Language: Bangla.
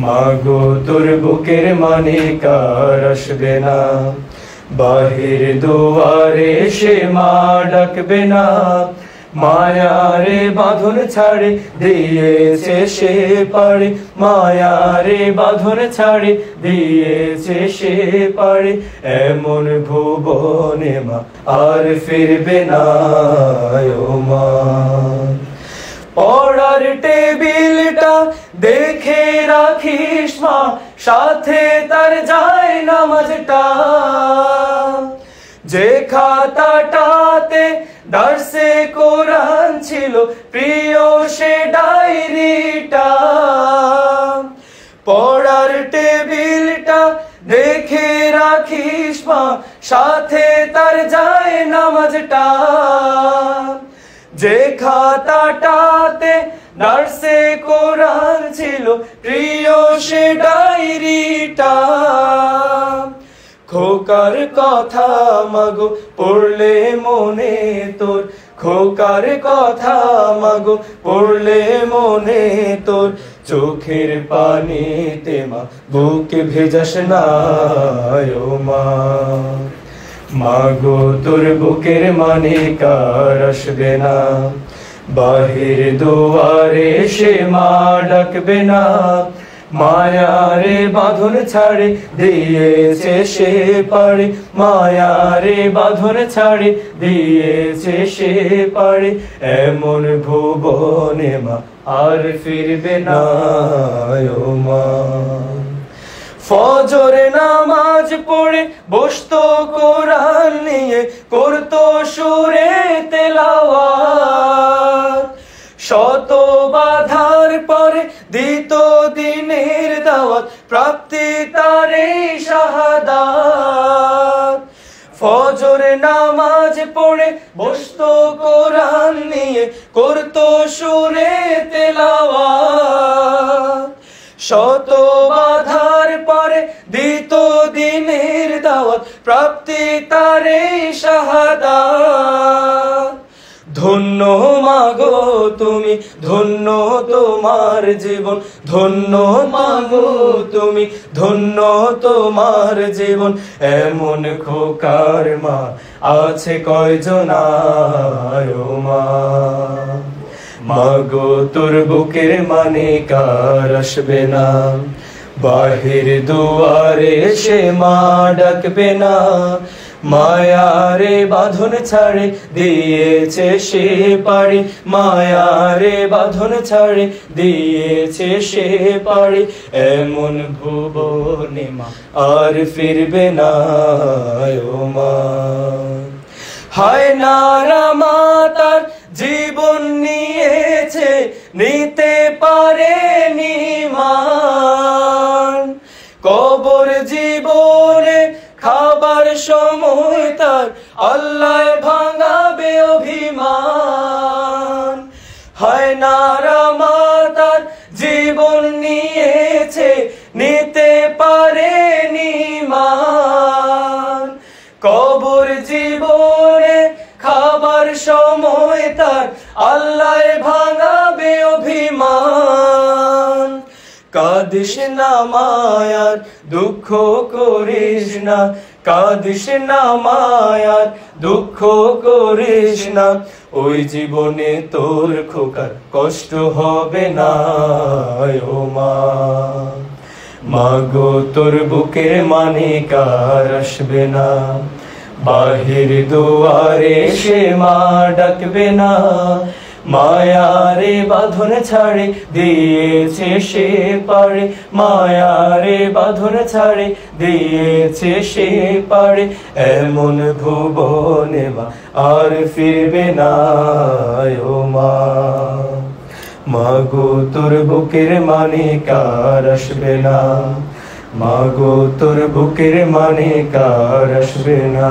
মাগো তোর বুকের মানিক আর আসবে না, বাহির দুয়ারে সে মা ডাকবে না। মায়ারে বাঁধন ছাড়ে দিয়েছে সে পারে, মায়ারে বাঁধন ছাড়ে দিয়েছে সে পারে। এমন ভুবনে মা আর ফিরবে না ও মা। পড়ার টেবিলটা দেখে রাখিস মা, সাথে তার যায় নামাজটা। যে খাতাটাতে দার্সে কোরআন ছিল, প্রিয় সে ডায়েরিটা। পড়ার টেবিলটা দেখে রাখিস মা, সাথে তার যায় নামাজটা। যে খাতাটাতে দার্সে কোরআন ছিল, প্রিয় সে ডায়েরিটা। খোকার কথা মাগো পড়লে মনে তোর, খোকার কথা মাগো পড়লে মনে তোর। চোখের পানিতে মা বুকে ভেজাস না ও মা। মাগো তোর বুকের মানিক আর আসবে না, বাহির দুয়ারে সে মা ডাকবে না। মায়ারে বাঁধন ছাড়ে দিয়েছে সে পারে, মায়ারে বাঁধন ছাড়ে দিয়েছে সে পারে। এমন ভুবনে মা আর ফিরবে না ও মা। ফজর নামাজ পড়ে বসতো কোরআন নিয়ে, করতো সুরে তেলাওয়াত। শত বাধার পরে দিত দিনের দাওয়াত, প্রাপ্তি তারে শাহাদাত। ফজর নামাজ পড়ে বসতো কোরআন নিয়ে, করতো সুরে তেলাওয়াত। শত বাধার পরে দিত দিনের দাওয়াত, প্রাপ্তি তারে শাহাদাত। ধন্য মাগো তুমি, ধন্য তোমার জীবন, ধন্য মাগো তুমি, ধন্য তোমার জীবন। এমন খোকার মা আছে কয়জন ও মা। মাগো তোর বুকের মানিক আর আসবে না, বাহির দুয়ারে সে মা ডাকবে না। মায়ারে বাঁধন ছাড়ে দিয়েছে সে পারে, মায়ারে বাঁধন ছাড়ে দিয়েছে সে পারে। এমন ভুবনে মা আর ফিরবে না ও মা। হায় নারা মা তার জীবন নিয়েছে, নিতে পারেনি মান। কবর জীবনে খাবার সময় তার আল্লাহ ভাঙাবে অভিমান। হায় নারা মা তার জীবন নিয়েছে, নিতে পারেনি মান। কবর জীবনে খাবার সময় তার আল্লাহ ভাঙাবে অভিমান। কাঁদিস না মায়ার দুঃখ করিস না, কাঁদিস না মায়ার দুঃখ করিস না। ওই জীবনে তোর খোকার কষ্ট হবে না ও মা। মাগো তোর বুকের মানিক আর আসবে না, বাহির দুয়ারে সে মা ডাকবে না। মায়ারে বাঁধন ছাড়ে দিয়েছে সে পারে, মায়ারে বাঁধন ছাড়ে দিয়েছে সে পারে। এমন ভুবনে মা আর ফিরবে না ও মা। মাগো তোর বুকের মানিক আর আসবে না, মাগো তোর বুকের মানিক আর আসবে না।